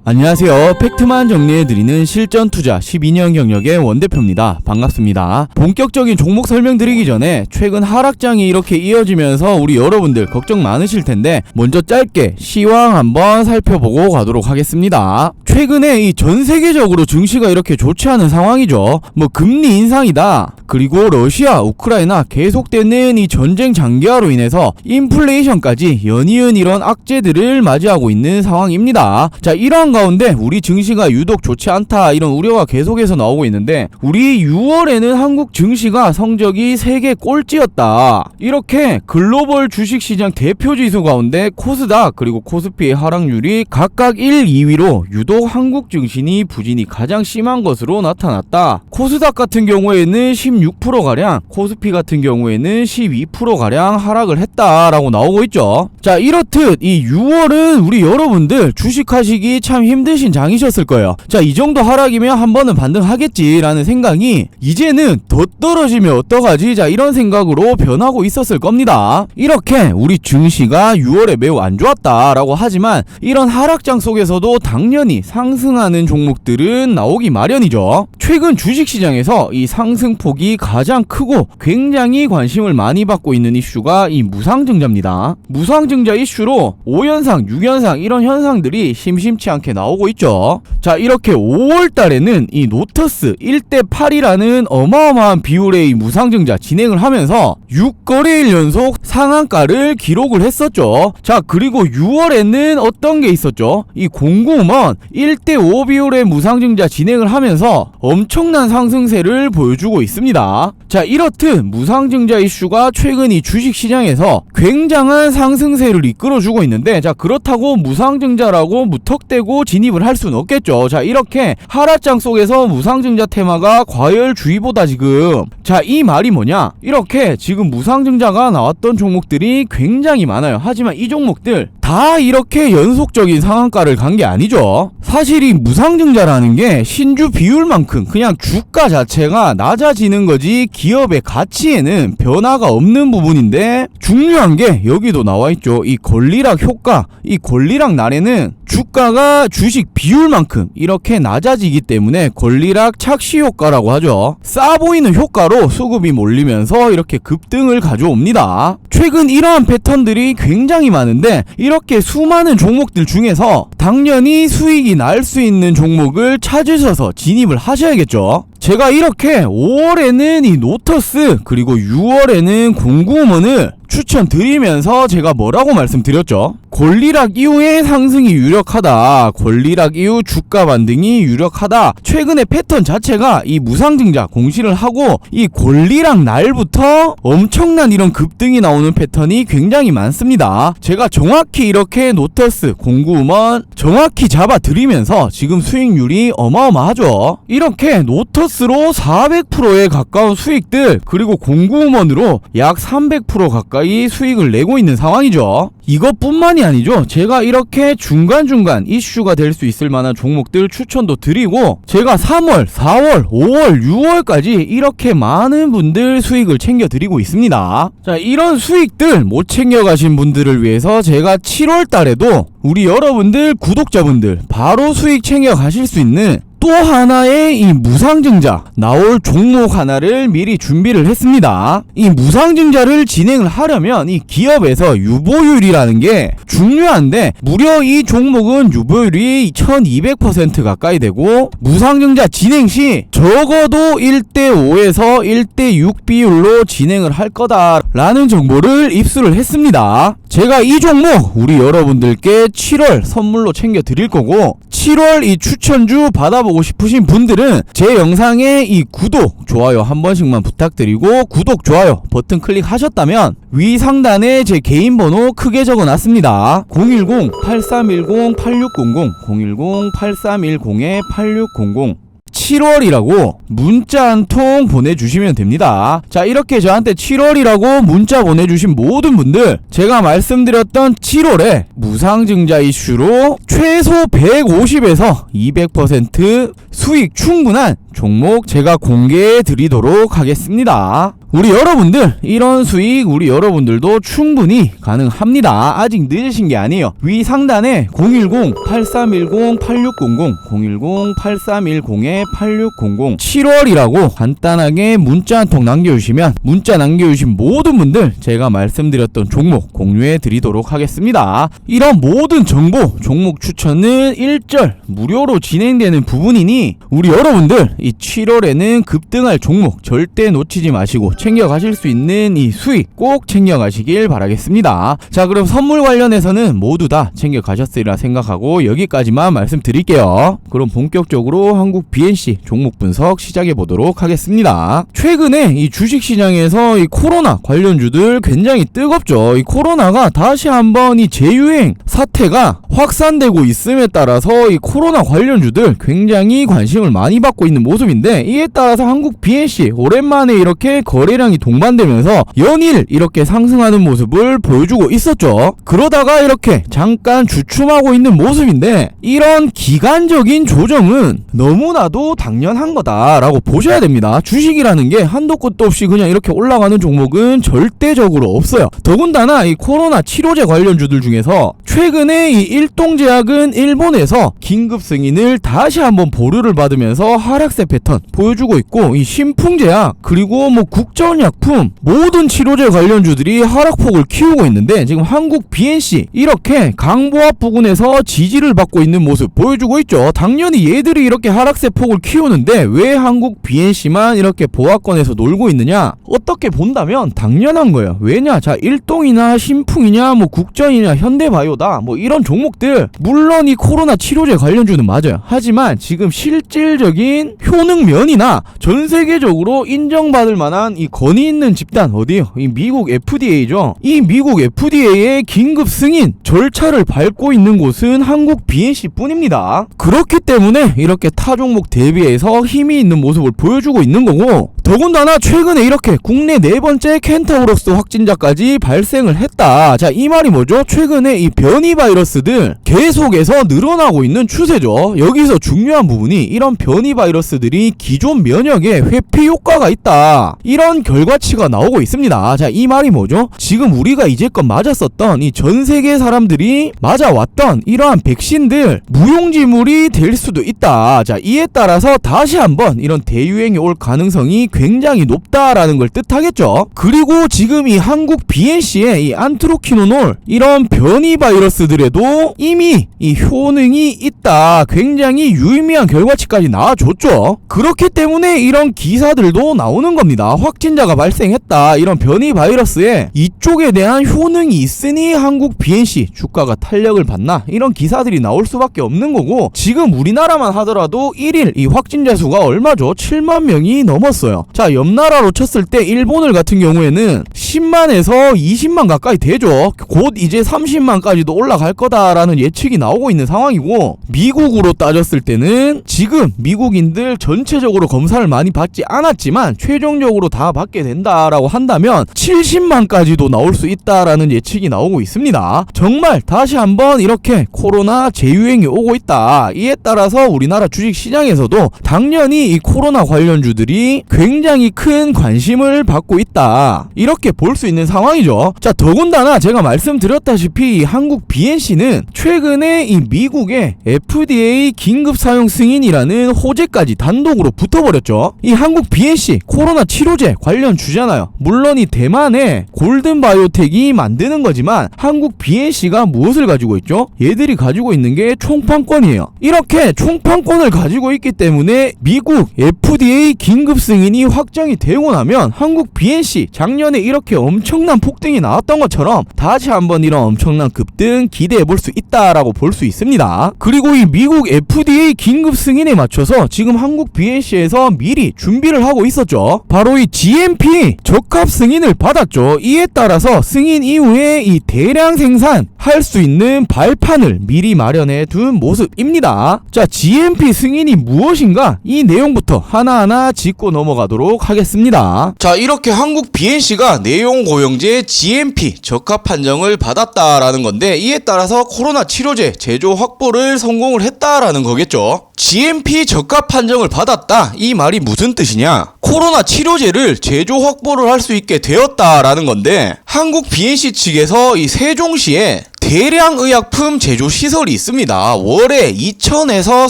안녕하세요. 팩트만 정리해드리는 실전투자 12년 경력의 원대표입니다. 반갑습니다. 본격적인 종목 설명드리기 전에 최근 하락장이 이렇게 이어지면서 우리 여러분들 걱정 많으실텐데 먼저 짧게 시황 한번 살펴보고 가도록 하겠습니다. 최근에 이 전세계적으로 증시가 이렇게 좋지 않은 상황이죠. 금리 인상이다, 그리고 러시아, 우크라이나 계속되는 이 전쟁 장기화로 인해서 인플레이션까지 연이은 이런 악재들을 맞이하고 있는 상황입니다. 자, 이러한 가운데 우리 증시가 유독 좋지 않다, 이런 우려가 계속해서 나오고 있는데, 우리 6월에는 한국 증시가 성적이 세계 꼴찌였다. 이렇게 글로벌 주식시장 대표지수 가운데 코스닥 그리고 코스피의 하락률이 각각 1, 2위로 유독 한국 증시니 부진이 가장 심한 것으로 나타났다. 코스닥 같은 경우에는 16%가량, 코스피 같은 경우에는 12%가량 하락을 했다라고 나오고 있죠. 자, 이렇듯 이 6월은 우리 여러분들 주식하시기 참 힘드신 장이셨을 거예요. 자, 이 정도 하락이면 한 번은 반등하겠지라는 생각이 이제는 더 떨어지면 어떡하지? 자, 이런 생각으로 변하고 있었을 겁니다. 이렇게 우리 증시가 6월에 매우 안 좋았다라고 하지만 이런 하락장 속에서도 당연히 상승하는 종목들은 나오기 마련이죠. 최근 주식시장에서 이 상승폭이 가장 크고 굉장히 관심을 많이 받고 있는 이슈가 이 무상증자입니다. 무상증자 이슈로 5연상, 6연상 이런 현상들이 심심치 않게 나오고 있죠. 자, 이렇게 5월달에는 이 노터스 1대8이라는 어마어마한 비율의 이 무상증자 진행을 하면서 6거래일 연속 상한가를 기록을 했었죠. 자, 그리고 6월에는 어떤 게 있었죠? 이 공구먼 1대5 비율의 무상증자 진행을 하면서 엄청난 상승세를 보여주고 있습니다. 자, 이렇듯 무상증자 이슈가 최근 이 주식시장에서 굉장한 상승세를 이끌어주고 있는데, 자, 그렇다고 무상증자라고 무턱대고 진입을 할 수는 없겠죠. 자, 이렇게 하락장 속에서 무상증자 테마가 과열주의보다 지금, 자, 이 말이 뭐냐? 이렇게 지금 무상증자가 나왔던 종목들이 굉장히 많아요. 하지만 이 종목들 다 이렇게 연속적인 상한가를 간 게 아니죠. 사실 이 무상증자라는 게 신주 비율만큼 그냥 주가 자체가 낮아지는 거지 기업의 가치에는 변화가 없는 부분인데, 중요한 게 여기도 나와있죠. 이 권리락 효과, 이 권리락 날에는 주가가 주식 비율만큼 이렇게 낮아지기 때문에 권리락 착시 효과라고 하죠. 싸 보이는 효과로 수급이 몰리면서 이렇게 급등을 가져옵니다. 최근 이러한 패턴들이 굉장히 많은데, 이렇게 수많은 종목들 중에서 당연히 수익이 날 수 있는 종목을 찾으셔서 진입을 하셔야겠죠. 제가 이렇게 5월에는 이 노터스 그리고 6월에는 공구먼을 추천드리면서 제가 뭐라고 말씀드렸죠? 권리락 이후에 상승이 유력하다, 권리락 이후 주가 반등이 유력하다. 최근의 패턴 자체가 이 무상증자 공시를 하고 이 권리락 날부터 엄청난 이런 급등이 나오는 패턴이 굉장히 많습니다. 제가 정확히 이렇게 노터스, 공구먼 정확히 잡아드리면서 지금 수익률이 어마어마하죠. 이렇게 노터스로 400%에 가까운 수익들, 그리고 공구먼으로 약 300% 가까이 수익을 내고 있는 상황이죠. 이것뿐만이 아니죠. 제가 이렇게 중간중간 이슈가 될 수 있을 만한 종목들 추천도 드리고, 제가 3월, 4월, 5월, 6월까지 이렇게 많은 분들 수익을 챙겨드리고 있습니다. 자, 이런 수익들 못 챙겨가신 분들을 위해서 제가 7월 달에도 우리 여러분들 구독자분들 바로 수익 챙겨가실 수 있는 또 하나의 이 무상증자 나올 종목 하나를 미리 준비를 했습니다. 이 무상증자를 진행을 하려면 이 기업에서 유보율이라는 게 중요한데, 무려 이 종목은 유보율이 1200% 가까이 되고, 무상증자 진행 시 적어도 1대5에서 1대6 비율로 진행을 할 거다라는 정보를 입수를 했습니다. 제가 이 종목 우리 여러분들께 7월 선물로 챙겨 드릴 거고, 7월 이 추천주 받아보고 싶으신 분들은 제 영상에 이 구독, 좋아요 한 번씩만 부탁드리고, 구독, 좋아요 버튼 클릭하셨다면 위 상단에 제 개인 번호 크게 적어놨습니다. 010-8310-8600, 010-8310-8600 7월이라고 문자 한 통 보내주시면 됩니다. 자, 이렇게 저한테 7월이라고 문자 보내주신 모든 분들, 제가 말씀드렸던 7월에 무상증자 이슈로 최소 150에서 200% 수익 충분한 종목 제가 공개해 드리도록 하겠습니다. 우리 여러분들 이런 수익 우리 여러분들도 충분히 가능합니다. 아직 늦으신 게 아니에요. 위 상단에 010-8310-8600 010-8310-8600 7월이라고 간단하게 문자 한 통 남겨주시면 문자 남겨주신 모든 분들 제가 말씀드렸던 종목 공유해 드리도록 하겠습니다. 이런 모든 정보 종목 추천은 1절 무료로 진행되는 부분이니 우리 여러분들 이 7월에는 급등할 종목 절대 놓치지 마시고 챙겨가실 수 있는 이 수익 꼭 챙겨가시길 바라겠습니다. 자, 그럼 선물 관련해서는 모두 다 챙겨가셨으리라 생각하고 여기까지만 말씀드릴게요. 그럼 본격적으로 한국 BNC 종목 분석 시작해 보도록 하겠습니다. 최근에 이 주식시장에서 이 코로나 관련주들 굉장히 뜨겁죠. 이 코로나가 다시 한번 이 재유행 사태가 확산되고 있음에 따라서 이 코로나 관련주들 굉장히 관심을 많이 받고 있는 모습인데, 이에 따라서 한국 BNC 오랜만에 이렇게 거래량이 동반되면서 연일 이렇게 상승하는 모습을 보여주고 있었죠. 그러다가 이렇게 잠깐 주춤하고 있는 모습인데, 이런 기간적인 조정은 너무나도 당연한 거다라고 보셔야 됩니다. 주식이라는 게 한도 끝도 없이 그냥 이렇게 올라가는 종목은 절대적으로 없어요. 더군다나 이 코로나 치료제 관련주들 중에서 최근에 이 일동제약은 일본에서 긴급 승인을 다시 한번 보류를 받으면서 하락세 패턴 보여주고 있고, 이 신풍제약 그리고 뭐 국전약품 모든 치료제 관련주들이 하락폭을 키우고 있는데, 지금 한국 BNC 이렇게 강보합 부근에서 지지를 받고 있는 모습 보여주고 있죠. 당연히 얘들이 이렇게 하락세 폭을 키우는데 왜 한국 BNC만 이렇게 보합권에서 놀고 있느냐? 어떻게 본다면 당연한 거예요. 왜냐? 자, 일동이나 신풍이냐 뭐 국전이냐 현대바이오다 뭐 이런 종목들, 물론 이 코로나 치료제 관련주는 맞아요. 하지만 지금 실질적인 효능면이나 전 세계적으로 인정받을 만한 이 권위 있는 집단 어디요? 이 미국 FDA죠. 이 미국 FDA의 긴급 승인 절차를 밟고 있는 곳은 한국 BNC 뿐입니다. 그렇기 때문에 이렇게 타 종목 대비해서 힘이 있는 모습을 보여주고 있는 거고, 더군다나 최근에 이렇게 국내 네 번째 켄타우로스 확진자까지 발생을 했다. 자, 이 말이 뭐죠? 최근에 이 변이 바이러스들 계속해서 늘어나고 있는 추세죠. 여기서 중요한 부분이 이런 변이 바이러스들이 기존 면역에 회피 효과가 있다, 이런 결과치가 나오고 있습니다. 자, 이 말이 뭐죠? 지금 우리가 이제껏 맞았었던 이 전 세계 사람들이 맞아왔던 이러한 백신들 무용지물이 될 수도 있다. 자, 이에 따라서 다시 한번 이런 대유행이 올 가능성이 굉장히 높다라는 걸 뜻하겠죠. 그리고 지금 이 한국 BNC의 이 안트로키노놀 이런 변이 바이러스들에도 이미 이 효능이 있다, 굉장히 유의미한 결과치까지 나와줬죠. 그렇기 때문에 이런 기사들도 나오는 겁니다. 확진자가 발생했다, 이런 변이 바이러스에 이쪽에 대한 효능이 있으니 한국 BNC 주가가 탄력을 받나, 이런 기사들이 나올 수밖에 없는 거고, 지금 우리나라만 하더라도 1일 이 확진자 수가 얼마죠? 7만 명이 넘었어요. 자, 옆나라로 쳤을 때 일본을 같은 경우에는 10만에서 20만 가까이 되죠. 곧 이제 30만까지도 올라갈 거다라는 예측이 나오고 있는 상황이고, 미국으로 따졌을 때는 지금 미국인들 전체적으로 검사를 많이 받지 않았지만 최종적으로 다 받게 된다라고 한다면 70만까지도 나올 수 있다라는 예측이 나오고 있습니다. 정말 다시 한번 이렇게 코로나 재유행이 오고 있다. 이에 따라서 우리나라 주식시장에서도 당연히 이 코로나 관련주들이 굉장히 큰 관심을 받고 있다, 이렇게 볼 수 있는 상황이죠. 자, 더군다나 제가 말씀드렸다시피 이 한국 BNC는 최근에 이 미국의 FDA 긴급 사용 승인이라는 호재까지 단독으로 붙어버렸죠. 이 한국 BNC 코로나 치료제 관련 주잖아요. 물론 이 대만의 골든바이오텍이 만드는 거지만 한국 BNC가 무엇을 가지고 있죠? 얘들이 가지고 있는 게 총판권이에요. 이렇게 총판권을 가지고 있기 때문에 미국 FDA 긴급 승인이 확정이 되고 나면 한국 BNC 작년에 이렇게 엄청난 폭등이 나왔던 것처럼 다시 한번 이런 엄청난 급등 기대해볼 수 있다라고 볼 수 있습니다. 그리고 이 미국 FDA 긴급 승인에 맞춰서 지금 한국 BNC에서 미리 준비를 하고 있었죠. 바로 이 GMP 적합 승인을 받았죠. 이에 따라서 승인 이후에 이 대량 생산할 수 있는 발판을 미리 마련해 둔 모습입니다. 자, GMP 승인이 무엇인가 이 내용부터 하나하나 짚고 넘어가도록 보도록 하겠습니다. 자, 이렇게 한국 BNC가 내용고용제 GMP 적합 판정을 받았다라는 건데, 이에 따라서 코로나 치료제 제조 확보를 성공을 했다라는 거겠죠. GMP 적합 판정을 받았다, 이 말이 무슨 뜻이냐? 코로나 치료제를 제조 확보를 할 수 있게 되었다라는 건데, 한국 BNC 측에서 이 세종시에 대량 의약품 제조 시설이 있습니다. 월에 2,000에서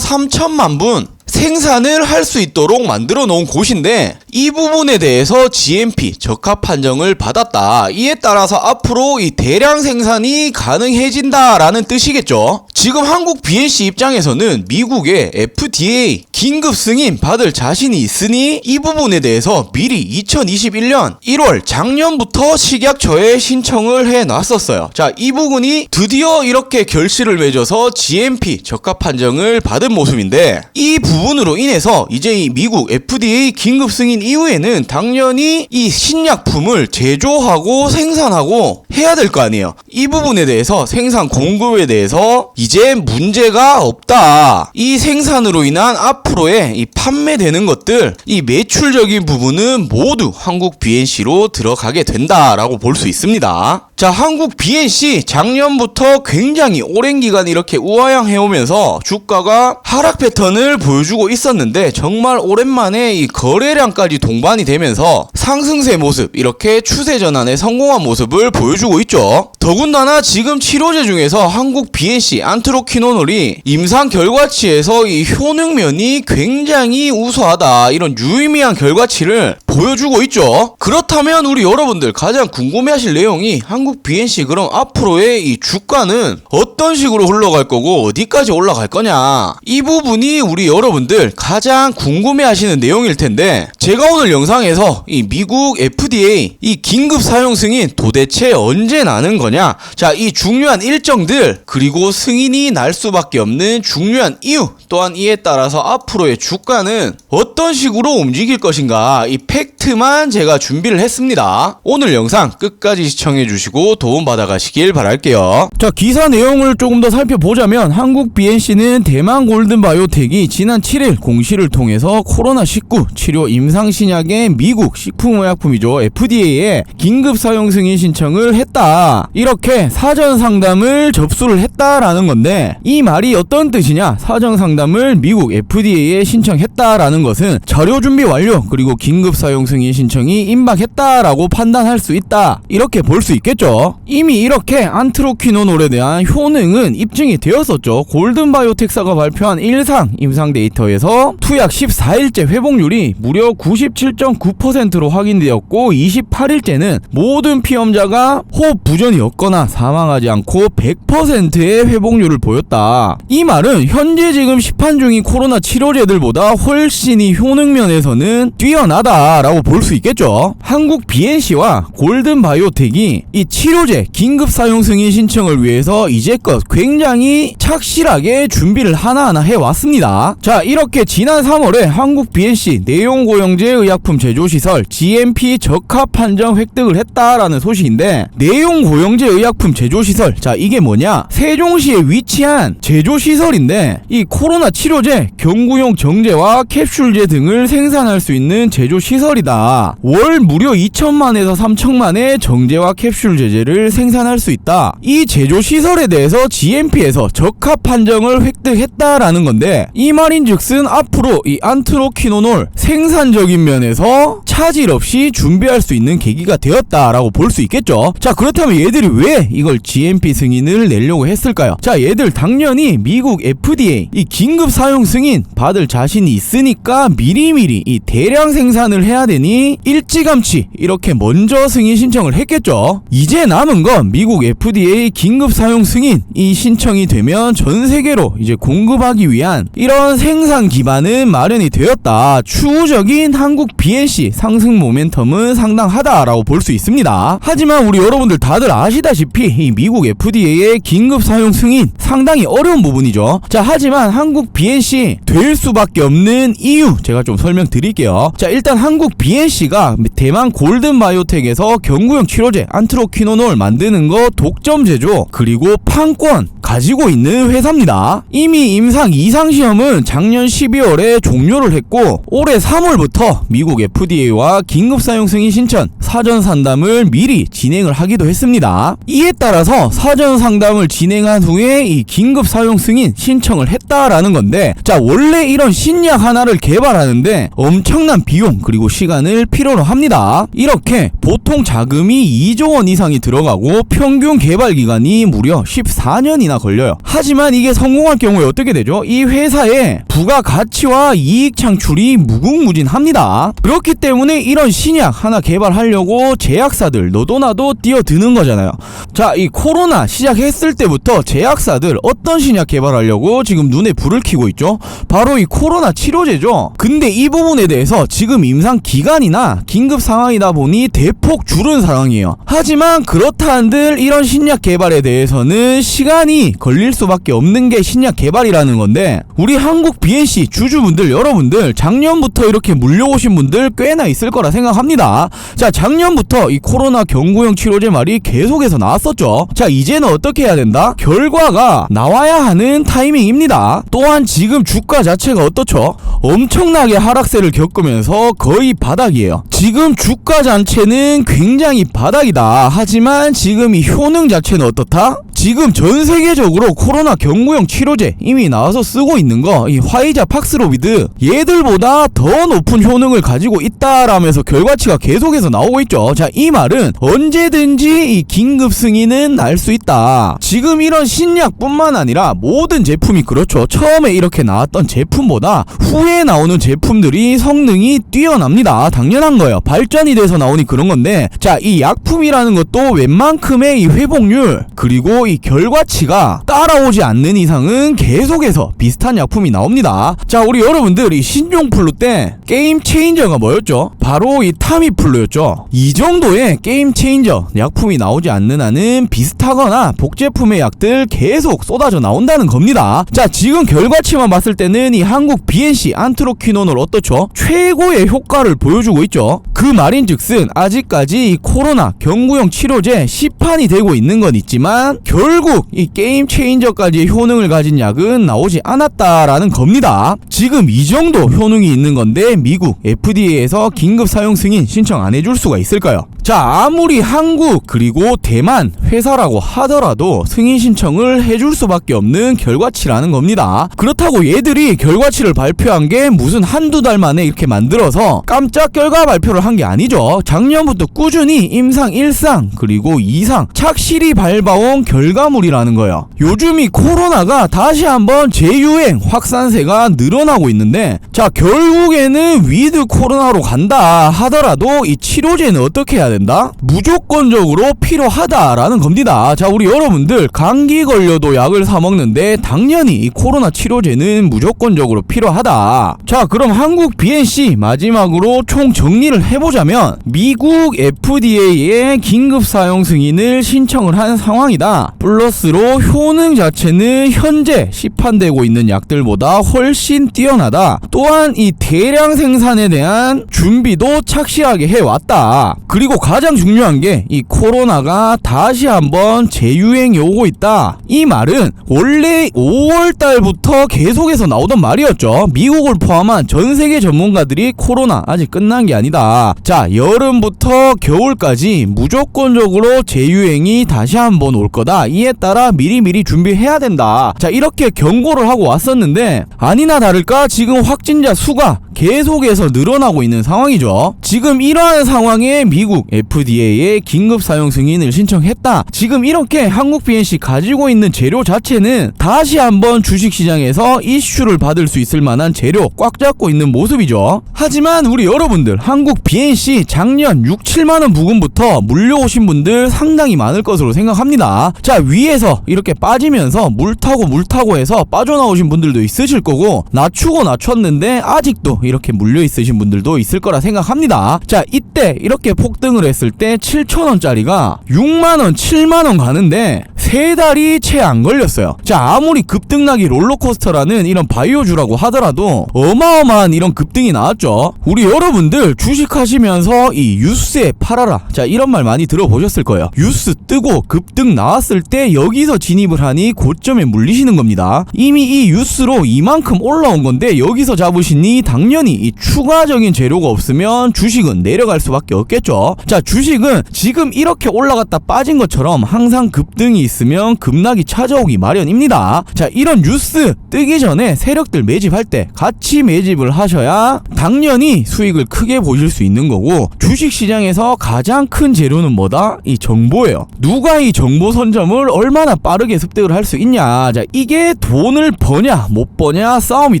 3,000만 분 생산을 할 수 있도록 만들어 놓은 곳인데, 이 부분에 대해서 GMP 적합 판정을 받았다. 이에 따라서 앞으로 이 대량 생산이 가능해진다라는 뜻이겠죠. 지금 한국 BNC 입장에서는 미국의 FDA 긴급 승인 받을 자신이 있으니 이 부분에 대해서 미리 2021년 1월 작년부터 식약처에 신청을 해놨었어요. 자, 이 부분이 드디어 이렇게 결실을 맺어서 GMP 적합 판정을 받은 모습인데, 이 부분으로 인해서 이제 이 미국 FDA 긴급 승인 이후에는 당연히 이 신약품을 제조하고 생산하고 해야 될 거 아니에요. 이 부분에 대해서 생산 공급에 대해서 이제 문제가 없다. 이 생산으로 인한 앞으로의 이 판매되는 것들, 이 매출적인 부분은 모두 한국 BNC로 들어가게 된다라고 볼 수 있습니다. 자, 한국 BNC 작년부터 굉장히 오랜 기간 이렇게 우하향해오면서 주가가 하락 패턴을 보여주고 있었는데, 정말 오랜만에 이 거래량까지 동반이 되면서 상승세 모습, 이렇게 추세 전환에 성공한 모습을 보여주고 있죠. 더군다나 지금 치료제 중에서 한국 BNC 안트로퀴노놀이 임상 결과치에서 이 효능면이 굉장히 우수하다, 이런 유의미한 결과치를 보여주고 있죠. 그렇다면 우리 여러분들 가장 궁금해하실 내용이, 한국 BNC 그럼 앞으로의 이 주가는 어떤 식으로 흘러갈 거고 어디까지 올라갈 거냐, 이 부분이 우리 여러분들 가장 궁금해하시는 내용일 텐데, 제가 오늘 영상에서 이 미국 FDA 이 긴급 사용 승인 도대체 언제 나는 거냐, 자, 이 중요한 일정들, 그리고 승인이 날 수밖에 없는 중요한 이유, 또한 이에 따라서 앞으로의 주가는 어떤 식으로 움직일 것인가, 이 팩트만 제가 준비를 했습니다. 오늘 영상 끝까지 시청해주시고 도움받아 가시길 바랄게요. 자, 기사 내용을 조금 더 살펴보자면, 한국 BNC는 대만 골든바이오텍이 지난 7일 공시를 통해서 코로나19 치료 임상신약의 미국 식품의약품이죠, FDA에 긴급 사용 승인 신청을 했다, 이렇게 사전 상담을 접수를 했다라는 건데, 이 말이 어떤 뜻이냐? 사전 상담을 미국 FDA에 신청했다라는 것은 자료 준비 완료, 그리고 긴급 사용 승인 신청이 임박했다라고 판단할 수 있다, 이렇게 볼 수 있겠죠. 이미 이렇게 안트로퀴노놀에 대한 효능은 입증이 되었었죠. 골든바이오텍사가 발표한 일상 임상 데이터에서 투약 14일째 회복률이 무려 97.9%로 확인되었고, 28일째는 모든 피험자가 호흡 부전이 없거나 사망하지 않고 100%의 회복률을 보였다. 이 말은 현재 지금 시판 중인 코로나 치료제들보다 훨씬 이 효능면에서는 뛰어나다라고 볼 수 있겠죠. 한국 BNC와 골든바이오텍이 이 치료제 긴급 사용 승인 신청을 위해서 이제껏 굉장히 착실하게 준비를 하나하나 해왔습니다. 자, 이렇게 지난 3월에 한국 BNC 내용고용제 의약품 제조시설 GMP 적합 판정 획득을 했다라는 소식인데, 내용고용제 의약품 제조시설, 자, 이게 뭐냐? 세종시에 위치한 제조시설인데, 이 코로나 치료제, 경구용 정제와 캡슐제 등을 생산할 수 있는 제조시설이다. 월 무려 2천만에서 3천만의 정제와 캡슐 제제를 생산할 수 있다. 이 제조시설에 대해서 GMP에서 적합 판정을 획득했다라는 건데, 이 말인즉슨 앞으로 이 안트로퀴노놀 생산적인 면에서 차질 없이 준비할 수 있는 계기가 되었다라고 볼 수 있겠죠. 자, 그렇다면 얘들이 왜 이걸 GMP 승인을 내려고 했을까요? 자, 얘들 당연히 미국 FDA 이 긴급 사용 승인 받을 자신이 있으니까 미리미리 이 대량 생산을 해야 되니 일찌감치 이렇게 먼저 승인 신청을 했겠죠. 이제 남은 건 미국 FDA 긴급 사용 승인 이 신청이 되면 전 세계로 이제 공급하기 위한 이런 생산 기반은 마련이 되었다. 추후적인 한국 BNC 상승 모멘텀은 상당하다라고 볼 수 있습니다. 하지만 우리 여러분들 다들 아시다시피 이 미국 FDA의 긴급 사용 승인 상당히 어려운 부분이죠. 자, 하지만 한국 BNC 될 수밖에 없는 이유 제가 좀 설명드릴게요. 자, 일단 한국 BNC가 대만 골든바이오텍에서 경구용 치료제 안트로퀴노놀 만드는 거 독점 제조, 그리고 판권 가지고 있는 회사입니다. 이미 임상 2상 시험은 작년 12월에 종료를 했고 올해 3월부터 미국 FDA와 긴급 사용 승인 신청, 사전 상담을 미리 진행을 하기도 했습니다. 이에 따라서 사전 상담을 진행한 후에 이 긴급 사용 승인 신청을 했다라는 건데, 자, 원래 이런 신약 하나를 개발하는데 엄청난 비용 그리고 시간을 필요로 합니다. 이렇게 보통 자금이 2조 원 이상이 들어가고 평균 개발 기간이 무려 14년이나 걸려요. 하지만 이게 성공할 경우에 어떻게 되죠? 이 회사의 부가가치와 이익 창출이 무궁무진합니다. 그렇기 때문에 이런 신약 하나 개발하려고 제약사들 너도 나도 뛰어드는 거잖아요. 자, 이 코로나 시작했을 때부터 제약사들 어떤 신약 개발하려고 지금 눈에 불을 켜고 있죠? 바로 이 코로나 치료제죠. 근데 이 부분에 대해서 지금 임상 기간이나 긴급 상황이다 보니 대폭 줄은 상황이에요. 하지만 그렇다 한들 이런 신약 개발에 대해서는 시간이 걸릴 수밖에 없는 게 신약 개발이라는 건데, 우리 한국 BNC 주주분들 여러분들 작년부터 이렇게 물려오신 분들 꽤나 있을 거라 생각합니다. 자, 작년부터 이 코로나 경구용 치료제 말이 계속해서 나왔었죠. 자, 이제는 어떻게 해야 된다? 결과가 나와야 하는 타이밍입니다. 또한 지금 주가 자체가 어떻죠? 엄청나게 하락세를 겪으면서 거의 바닥이에요. 지금 주가 자체는 굉장히 바닥이다. 하지만 지금 이 효능 자체는 어떻다? 지금 전 세계적으로 코로나 경구용 치료제 이미 나와서 쓰고 있는 거, 이 화이자, 팍스로비드 얘들보다 더 높은 효능을 가지고 있다라면서 결과치가 계속해서 나오고 있죠. 자, 이 말은 언제든지 이 긴급 승인은 날 수 있다. 지금 이런 신약뿐만 아니라 모든 제품이 그렇죠. 처음에 이렇게 나왔던 제품보다 후에 나오는 제품들이 성능이 뛰어납니다. 당연한 거예요. 발전이 돼서 나오니 그런 건데, 자, 이 약품이라는 것도 웬만큼의 이 회복률 그리고 이 결과치가 따라오지 않는 이상은 계속해서 비슷한 약품이 나옵니다. 자, 우리 여러분들 이 신종플루 때 게임 체인저가 뭐였죠? 바로 이 타미플루였죠. 이 정도의 게임 체인저 약품이 나오지 않는 한은 비슷하거나 복제품의 약들 계속 쏟아져 나온다는 겁니다. 자, 지금 결과치만 봤을 때는 이 한국 BNC 안트로퀴논을 어떻죠? 최고의 효과를 보여주고 있죠. 그 말인즉슨 아직까지 이 코로나 경구용 치료제 시판이 되고 있는 건 있지만 결국 이 게임 체인저까지의 효능을 가진 약은 나오지 않았다라는 겁니다. 지금 이 정도 효능이 있는 건데 미국 FDA에서 긴급 사용 승인 신청 안 해줄 수가 있을까요? 자, 아무리 한국 그리고 대만 회사라고 하더라도 승인 신청을 해줄 수밖에 없는 결과치라는 겁니다. 그렇다고 얘들이 결과치를 발표한 게 무슨 한두 달 만에 이렇게 만들어서 깜짝 결과 발표를 한 게 아니죠. 작년부터 꾸준히 임상 1상 그리고 2상 착실히 밟아온 결과물이라는 거예요. 요즘 이 코로나가 다시 한번 재유행 확산세가 늘어나고 있는데, 자, 결국에는 위드 코로나로 간다 하더라도 이 치료제는 어떻게 해야 된다? 무조건적으로 필요하다라는 겁니다. 자, 우리 여러분들 감기 걸려도 약을 사 먹는데 당연히 이 코로나 치료제는 무조건적으로 필요하다. 자, 그럼 한국 BNC 마지막으로 총 정리를 해보자면 미국 FDA에 긴급 사용 승인을 신청을 한 상황이다. 플러스로 효능 자체는 현재 시판되고 있는 약들보다 훨씬 뛰어나다. 또한 이 대량 생산에 대한 준비도 착실하게 해왔다. 그리고 가장 중요한 게 이 코로나가 다시 한번 재유행이 오고 있다. 이 말은 원래 5월달부터 계속해서 나오던 말이었죠. 미국을 포함한 전 세계 전문가들이 코로나 아직 끝난 게 아니다. 자, 여름부터 겨울까지 무조건적으로 재유행이 다시 한번 올 거다. 이에 따라 미리미리 준비해야 된다. 자, 이렇게 경고를 하고 왔었는데 아니나 다를까 지금 확진자 수가 계속해서 늘어나고 있는 상황이죠. 지금 이러한 상황에 미국 FDA에 긴급 사용 승인을 신청했다. 지금 이렇게 한국 BNC 가지고 있는 재료 자체는 다시 한번 주식시장에서 이슈를 받을 수 있을 만한 재료 꽉 잡고 있는 모습이죠. 하지만 우리 여러분들 한국 BNC 작년 6, 7만원 부근부터 물려오신 분들 상당히 많을 것으로 생각합니다. 자, 위에서 이렇게 빠지면서 물 타고 해서 빠져나오신 분들도 있으실 거고, 낮추고 낮췄는데 아직도 이렇게 물려 있으신 분들도 있을 거라 생각합니다. 자, 이때 이렇게 폭등을 했을 때 7,000원짜리가 6만원, 7만원 가는데 3달이 채 안 걸렸어요. 자, 아무리 급등락이 롤러코스터라는 이런 바이오주라고 하더라도 어마어마한 이런 급등이 나왔죠. 우리 여러분들 주식하시면서 이 뉴스에 팔아라, 자, 이런 말 많이 들어보셨을 거예요. 뉴스 뜨고 급등 나왔을 때 여기서 진입을 하니 고점에 물리시는 겁니다. 이미 이 뉴스로 이만큼 올라온 건데 여기서 잡으시니 당연히 이 추가적인 재료가 없으면 주식은 내려갈 수밖에 없겠죠. 자, 주식은 지금 이렇게 올라갔다 빠진 것처럼 항상 급등이 있으면 급락이 찾아오기 마련입니다. 자, 이런 뉴스 뜨기 전에 세력들 매집할 때 같이 매집을 하셔야 당연히 수익을 크게 보실 수 있는 거고, 주식시장에서 가장 큰 재료는 뭐다? 이 정보예요. 누가 이 정보 선점을 얼마나 빠르게 습득을 할 수 있냐, 자, 이게 돈을 버냐 못 버냐 싸움이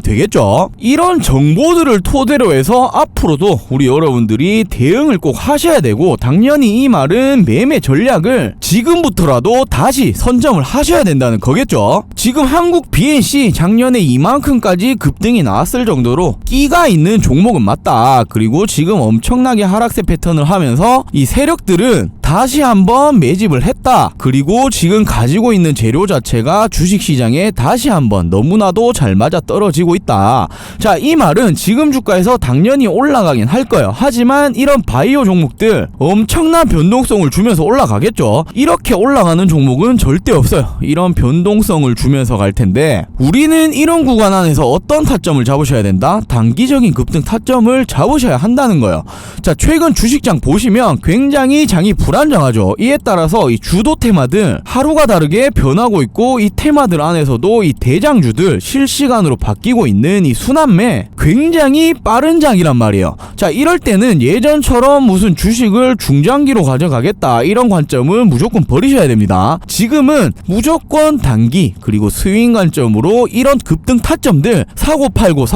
되겠죠. 이런 정보들을 토대로 해서 앞으로도 우리 여러분들이 대응을 꼭 하셔야 되고, 당연히 이 말은 매매 전략을 지금부터라도 다시 선점을 하셔야 된다는 거겠죠. 지금 한국 BNC 작년에 이만큼까지 급등이 나왔을 정도로 끼가 있는 종목은 맞다. 그리고 지금 엄청나게 하락세 패턴을 하면서 이 세력들은 다시 한번 매집을 했다. 그리고 지금 가지고 있는 재료 자체가 주식시장에 다시 한번 너무나도 잘 맞아 떨어지고 있다. 자, 이 말은 지금 주가에서 당연히 올라가긴 할 거예요. 하지만 이런 바이오 종목들 엄청난 변동성을 주면서 올라가겠죠. 이렇게 올라가는 종목은 절대 없어요. 이런 변동성을 주면서 갈 텐데, 우리는 이런 구간 안에서 어떤 타점을 잡으셔야 된다? 단기적인 급등 타점을 잡으셔야 한다는 거예요. 자, 최근 주식장 보시면 굉장히 장이 불안정하죠. 이에 따라서 이 주도 테마들 하루가 다르게 변하고 있고, 이 테마들 안에서도 이 대장주들 실시간으로 바뀌고 있는 이 순환매 굉장히 빠른 장이란 말이에요. 자, 이럴 때는 예전처럼 무슨 주식을 중장기로 가져가겠다 이런 관점은 무조건 버리셔야 됩니다. 지금은 무조건 단기 그리고 스윙 관점으로 이런 급등 타점들 사고 팔고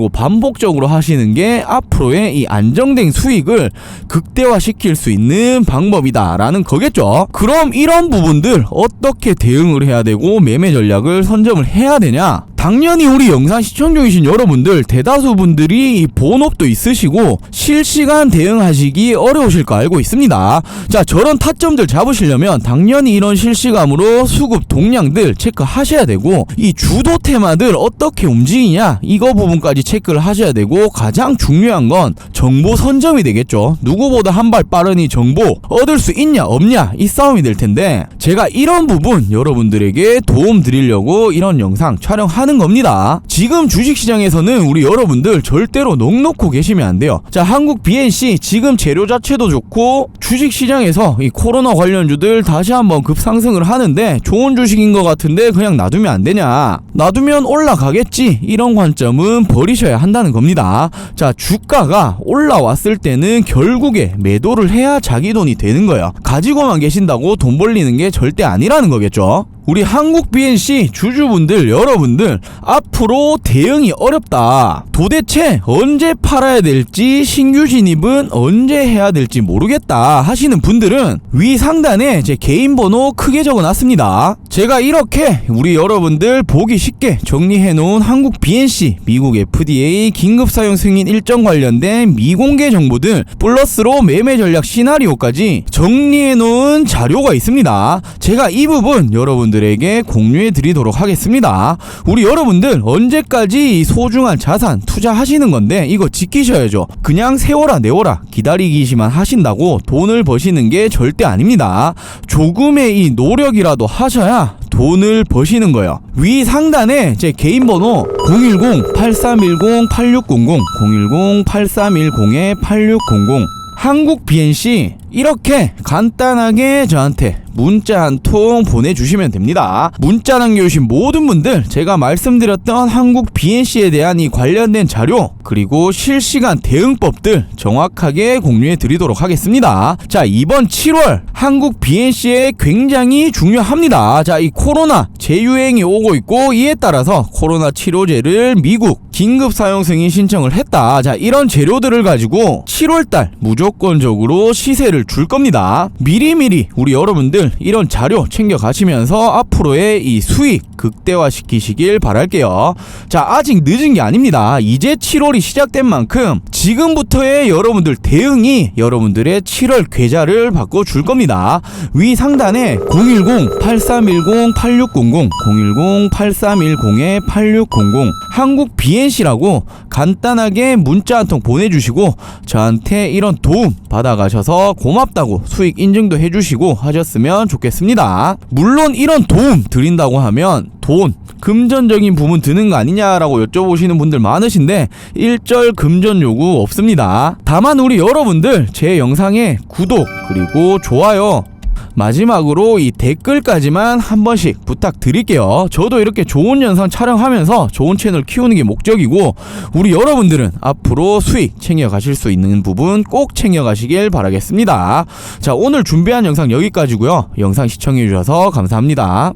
반복적으로 하시는 게 앞으로의 이 안정된 수익을 극대화시킬 수 있는 방법이다 라는 거겠죠. 그럼 이런 부분들 어떻게 대응을 해야 되고 매매 전략을 선점을 해야 되냐? 당연히 우리 영상 시청 중이신 여러분들 대다수 분들이 이 본업도 있으시고 실시간 대응하시기 어려우실 거 알고 있습니다. 자, 저런 타점들 잡으시려면 당연히 이런 실시간으로 수급 동향들 체크하셔야 되고, 이 주도 테마들 어떻게 움직이냐 이거 부분까지 체크를 하셔야 되고, 가장 중요한 건 정보 선점이 되겠죠. 누구보다 한 발 빠르니 정보 얻을 수 있냐 없냐 이 싸움이 될 텐데, 제가 이런 부분 여러분들에게 도움 드리려고 이런 영상 촬영하는 겁니다. 지금 주식시장에서는 우리 여러분들 절대로 넋놓고 계시면 안 돼요. 자, 한국 BNC 지금 재료 자체도 좋고 주식시장에서 이 코로나 관련주들 다시 한번 급상승을 하는데 좋은 주식인 것 같은데 그냥 놔두면 안 되냐, 놔두면 올라가겠지, 이런 관점은 버리셔야 한다는 겁니다. 자, 주가가 올라왔을 때는 결국에 매도를 해야 자기 돈이 되는 거예요. 가지고만 계신다고 돈 벌리는 게 절대 아니라는 거겠죠. 우리 한국 BNC 주주분들 여러분들 앞으로 대응이 어렵다. 도대체 언제 팔아야 될지, 신규 진입은 언제 해야 될지 모르겠다 하시는 분들은 위 상단에 제 개인 번호 크게 적어놨습니다. 제가 이렇게 우리 여러분들 보기 쉽게 정리해놓은 한국 BNC 미국 FDA 긴급 사용 승인 일정 관련된 미공개 정보들 플러스로 매매 전략 시나리오까지 정리해놓은 자료가 있습니다. 제가 이 부분 여러분들에게 공유해 드리도록 하겠습니다. 우리 여러분들 언제까지 이 소중한 자산 투자하시는 건데 이거 지키셔야죠. 그냥 세워라 내워라 기다리기만 하신다고 돈을 버시는 게 절대 아닙니다. 조금의 이 노력이라도 하셔야 돈을 버시는 거예요. 위 상단에 제 개인 번호 010-8310-8600 010-8310-8600 한국 BNC 이렇게 간단하게 저한테 문자 한 통 보내주시면 됩니다. 문자 남겨주신 모든 분들 제가 말씀드렸던 한국 BNC에 대한 이 관련된 자료 그리고 실시간 대응법들 정확하게 공유해 드리도록 하겠습니다. 자, 이번 7월 한국 BNC에 굉장히 중요합니다. 자, 이 코로나 재유행이 오고 있고 이에 따라서 코로나 치료제를 미국 긴급 사용 승인 신청을 했다. 자, 이런 재료들을 가지고 7월달 무조건적으로 시세를 도움을 줄 겁니다. 미리미리 우리 여러분들 이런 자료 챙겨 가시면서 앞으로의 이 수익 극대화시키시길 바랄게요. 자, 아직 늦은 게 아닙니다. 이제 7월이 시작된 만큼 지금부터의 여러분들 대응이 여러분들의 7월 계좌를 바꿔줄 겁니다. 위 상단에 010-8310-8600 010-8310-8600 한국 BNC라고 간단하게 문자 한 통 보내주시고 저한테 이런 도움 받아가셔서 고맙다고 수익 인증도 해주시고 하셨으면 좋겠습니다. 물론 이런 도움 드린다고 하면 돈, 금전적인 부분 드는 거 아니냐라고 여쭤보시는 분들 많으신데 일절 금전 요구 없습니다. 다만 우리 여러분들 제 영상에 구독 그리고 좋아요 마지막으로 이 댓글까지만 한 번씩 부탁드릴게요. 저도 이렇게 좋은 영상 촬영하면서 좋은 채널 키우는 게 목적이고 우리 여러분들은 앞으로 수익 챙겨가실 수 있는 부분 꼭 챙겨가시길 바라겠습니다. 자, 오늘 준비한 영상 여기까지고요. 영상 시청해주셔서 감사합니다.